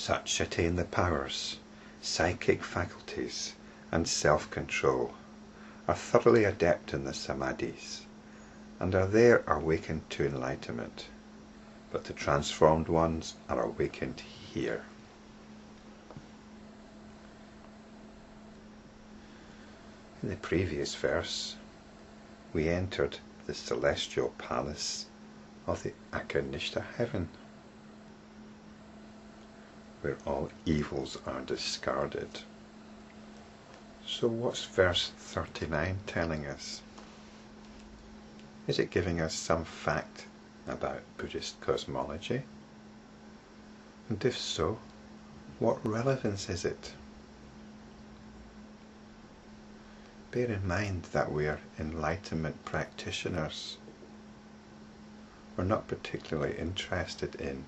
Such attain the powers, psychic faculties, and self-control, are thoroughly adept in the Samadhis, and are there awakened to enlightenment, but the transformed ones are awakened here. In the previous verse, we entered the celestial palace of the Akankheyya heaven, where all evils are discarded. So what's verse 39 telling us? Is it giving us some fact about Buddhist cosmology? And if so, what relevance is it? Bear in mind that we are enlightenment practitioners. We're not particularly interested in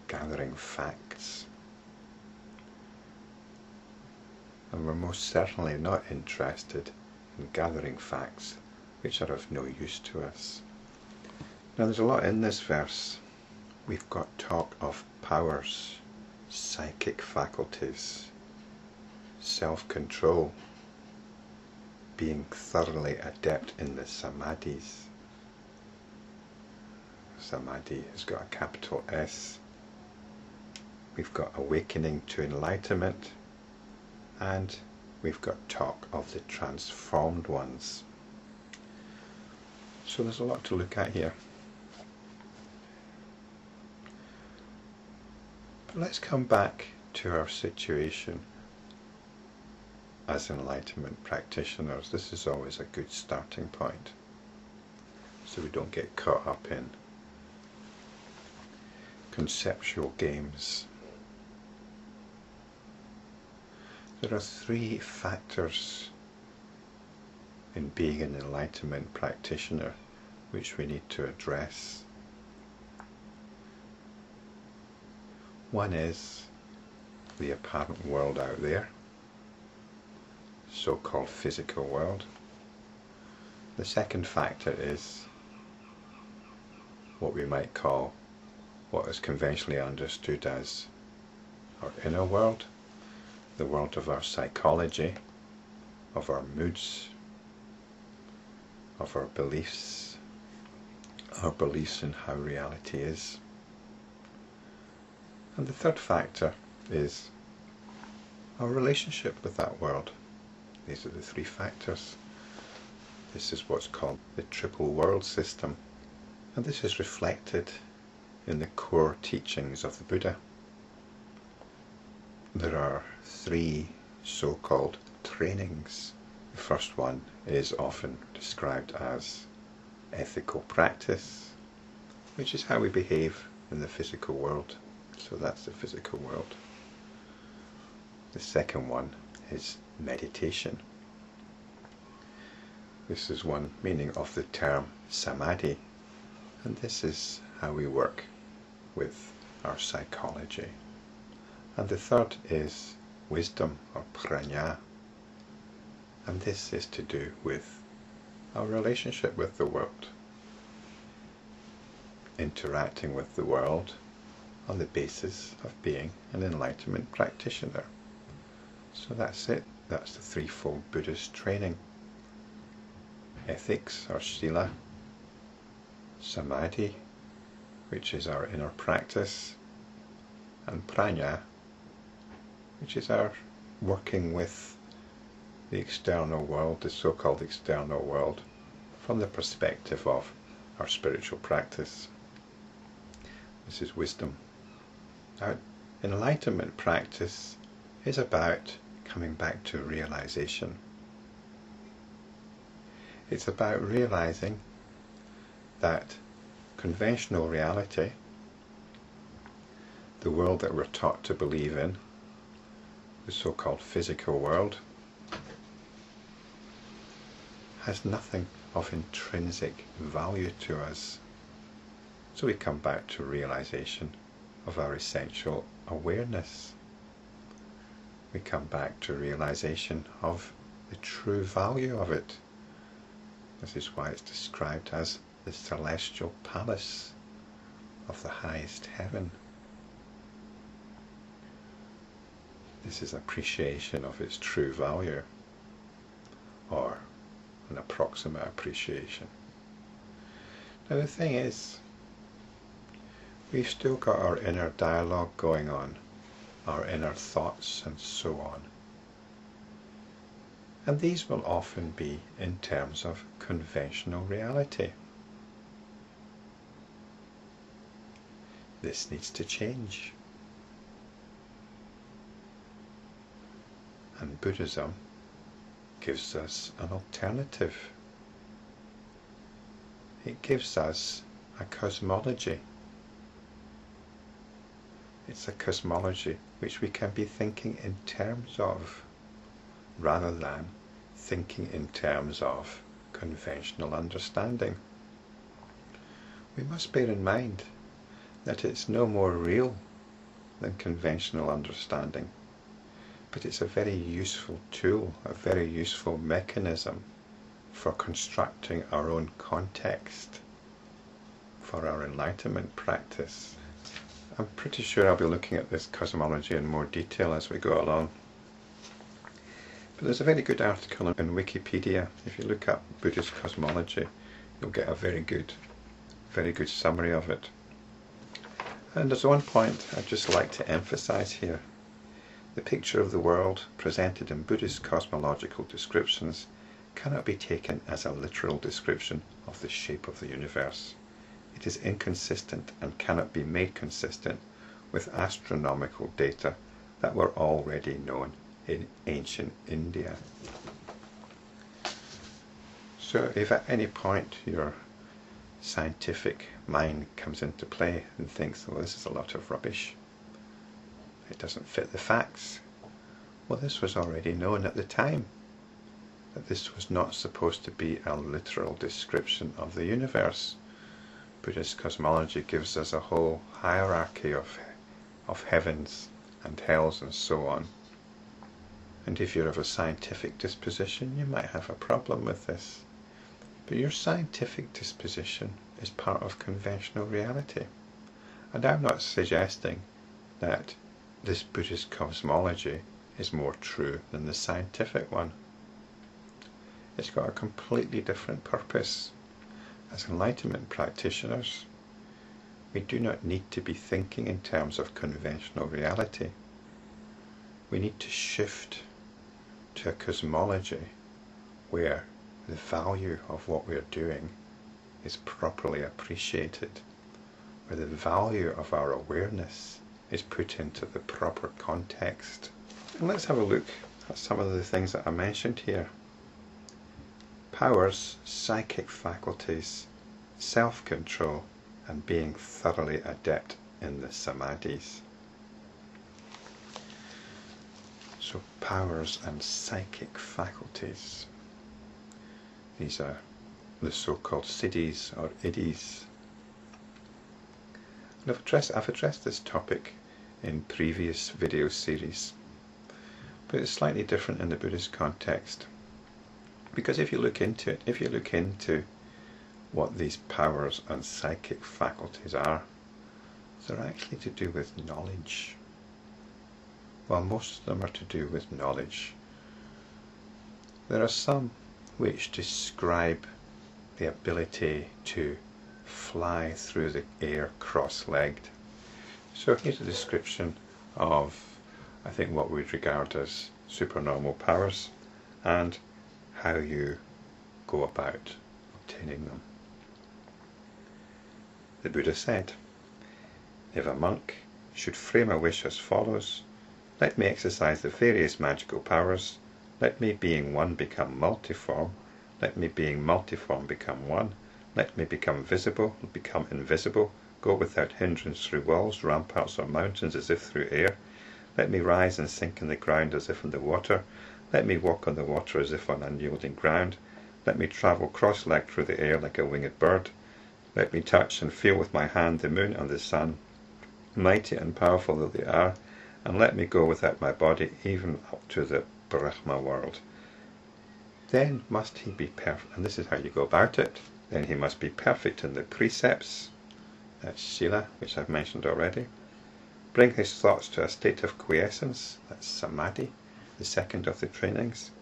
gathering facts. And we're most certainly not interested in gathering facts which are of no use to us. Now there's a lot in this verse. We've got talk of powers, psychic faculties, self-control, being thoroughly adept in the Samadhis. Samadhi has got a capital S. We've got awakening to enlightenment, and we've got talk of the transformed ones. So there's a lot to look at here. But let's come back to our situation as enlightenment practitioners. This is always a good starting point, so we don't get caught up in conceptual games. There are three factors in being an enlightenment practitioner which we need to address. One is the apparent world out there, so-called physical world. The second factor is what we might call, what is conventionally understood as our inner world, the world of our psychology, of our moods, of our beliefs in how reality is. And the third factor is our relationship with that world. These are the three factors. This is what's called the triple world system, and this is reflected in the core teachings of the Buddha. There are three so-called trainings. The first one is often described as ethical practice, which is how we behave in the physical world. So that's the physical world. The second one is meditation. This is one meaning of the term Samadhi, and this is how we work with our psychology. And the third is wisdom, or prajna, and this is to do with our relationship with the world, interacting with the world on the basis of being an enlightenment practitioner. So that's it. That's the threefold Buddhist training. Ethics, or sila; samadhi, which is our inner practice; and prajna, which is our working with the external world, the so-called external world, from the perspective of our spiritual practice. This is wisdom. Now, enlightenment practice is about coming back to realization. It's about realizing that conventional reality, the world that we're taught to believe in, the so-called physical world, has nothing of intrinsic value to us. So we come back to realization of our essential awareness. We come back to realization of the true value of it. This is why it's described as the celestial palace of the highest heaven. This is appreciation of its true value, or an approximate appreciation. Now the thing is, we've still got our inner dialogue going on, our inner thoughts and so on. And these will often be in terms of conventional reality. This needs to change. And Buddhism gives us an alternative. It gives us a cosmology. It's a cosmology which we can be thinking in terms of, rather than thinking in terms of conventional understanding. We must bear in mind that it's no more real than conventional understanding, but it's a very useful tool, a very useful mechanism for constructing our own context for our enlightenment practice. I'm pretty sure I'll be looking at this cosmology in more detail as we go along. But there's a very good article in Wikipedia. If you look up Buddhist cosmology, you'll get a very good summary of it. And there's one point I'd just like to emphasize here. The picture of the world presented in Buddhist cosmological descriptions cannot be taken as a literal description of the shape of the universe. It is inconsistent and cannot be made consistent with astronomical data that were already known in ancient India. So if at any point your scientific mind comes into play and thinks, well, this is a lot of rubbish, it doesn't fit the facts, well, this was already known at the time, that this was not supposed to be a literal description of the universe. Buddhist cosmology gives us a whole hierarchy of heavens and hells and so on. And if you're of a scientific disposition, you might have a problem with this. But your scientific disposition is part of conventional reality. And I'm not suggesting that this Buddhist cosmology is more true than the scientific one. It's got a completely different purpose. As enlightenment practitioners, we do not need to be thinking in terms of conventional reality. We need to shift to a cosmology where the value of what we're doing is properly appreciated, where the value of our awareness is put into the proper context. And let's have a look at some of the things that I mentioned here. Powers, psychic faculties, self-control, and being thoroughly adept in the Samadhis. So powers and psychic faculties. These are the so-called siddhis or iddhis. And I've addressed this topic in previous video series, but it's slightly different in the Buddhist context. Because if you look into what these powers and psychic faculties are, they're actually to do with knowledge. Well, most of them are to do with knowledge. There are some which describe the ability to fly through the air cross-legged. So here's a description of, I think, what we'd regard as supernormal powers and how you go about obtaining them. The Buddha said, if a monk should frame a wish as follows: let me exercise the various magical powers, let me being one become multiform, let me being multiform become one, let me become visible, become invisible, go without hindrance through walls, ramparts or mountains as if through air, let me rise and sink in the ground as if in the water, let me walk on the water as if on unyielding ground, let me travel cross-legged through the air like a winged bird, let me touch and feel with my hand the moon and the sun, mighty and powerful though they are, and let me go without my body even up to the Brahma world. Then must he be perfect, and this is how you go about it, then he must be perfect in the precepts, that's Sila, which I've mentioned already, bring his thoughts to a state of quiescence, that's Samadhi, the second of the trainings.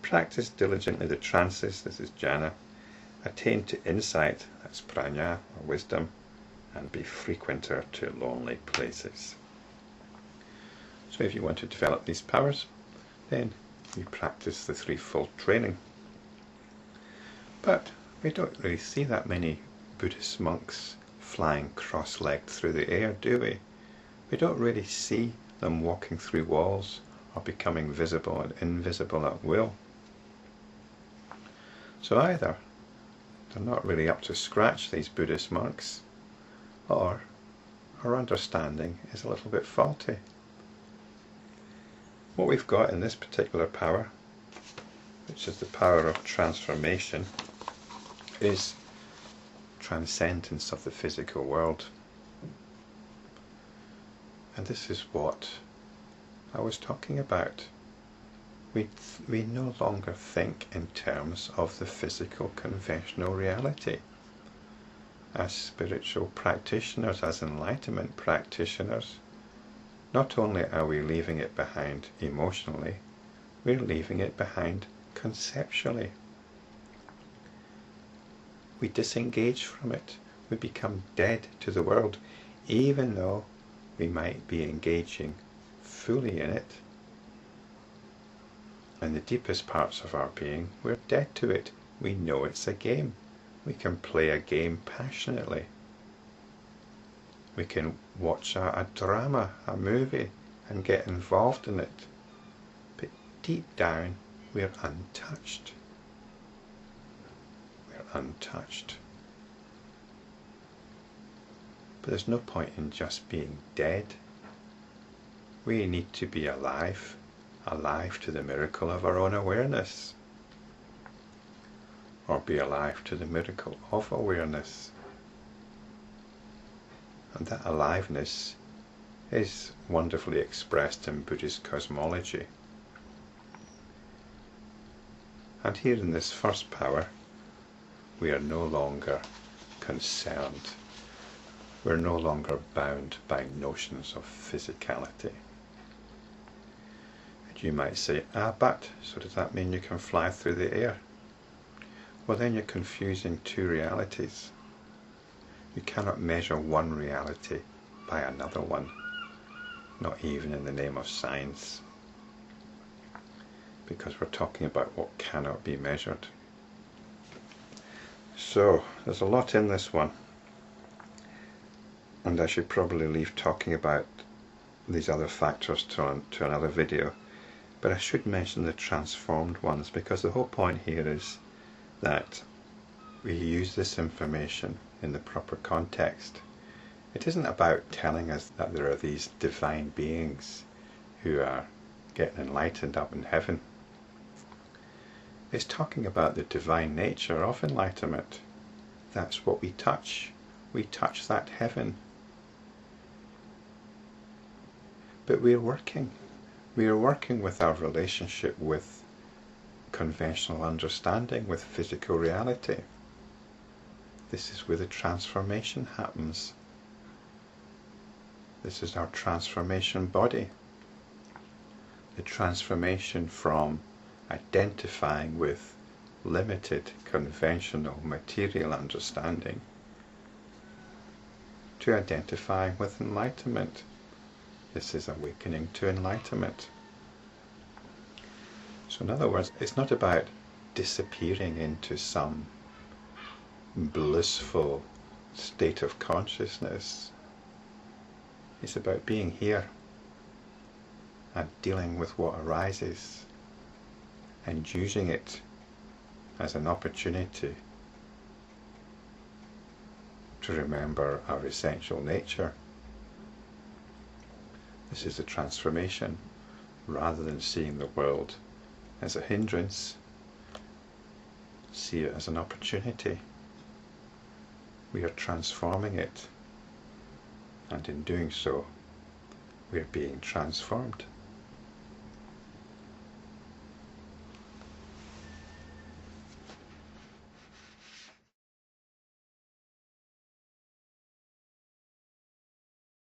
Practice diligently the trances, this is jhana. Attain to insight, that's prajna, or wisdom, and be frequenter to lonely places. So if you want to develop these powers, then you practice the threefold training. But we don't really see that many Buddhist monks flying cross-legged through the air, do we? We don't really see them walking through walls or becoming visible and invisible at will. So either they're not really up to scratch, these Buddhist monks, or our understanding is a little bit faulty. What we've got in this particular power, which is the power of transformation, is transcendence of the physical world. And this is what I was talking about. We no longer think in terms of the physical conventional reality. As spiritual practitioners, as enlightenment practitioners, not only are we leaving it behind emotionally, we're leaving it behind conceptually. We disengage from it. We become dead to the world, even though we might be engaging fully in it. In the deepest parts of our being, we're dead to it. We know it's a game. We can play a game passionately. We can watch a drama, a movie, and get involved in it. But deep down, we're untouched. We're untouched. But there's no point in just being dead. We need to be alive, alive to the miracle of our own awareness, or be alive to the miracle of awareness. And that aliveness is wonderfully expressed in Buddhist cosmology. And here in this first power, we are no longer concerned. We're no longer bound by notions of physicality. And you might say, but, so does that mean you can fly through the air? Well, then you're confusing two realities. You cannot measure one reality by another one, not even in the name of science, because we're talking about what cannot be measured. So, there's a lot in this one, and I should probably leave talking about these other factors to another video, but I should mention the transformed ones, because the whole point here is that we use this information in the proper context. It isn't about telling us that there are these divine beings who are getting enlightened up in heaven. It's talking about the divine nature of enlightenment. That's what we touch. We touch that heaven. But we're working with our relationship with conventional understanding, with physical reality. This is where the transformation happens. This is our transformation body. The transformation from identifying with limited conventional material understanding to identifying with enlightenment. This is awakening to enlightenment. So in other words, it's not about disappearing into some blissful state of consciousness. It's about being here and dealing with what arises and using it as an opportunity to remember our essential nature. This is the transformation. Rather than seeing the world as a hindrance, see it as an opportunity. We are transforming it, and in doing so, we are being transformed.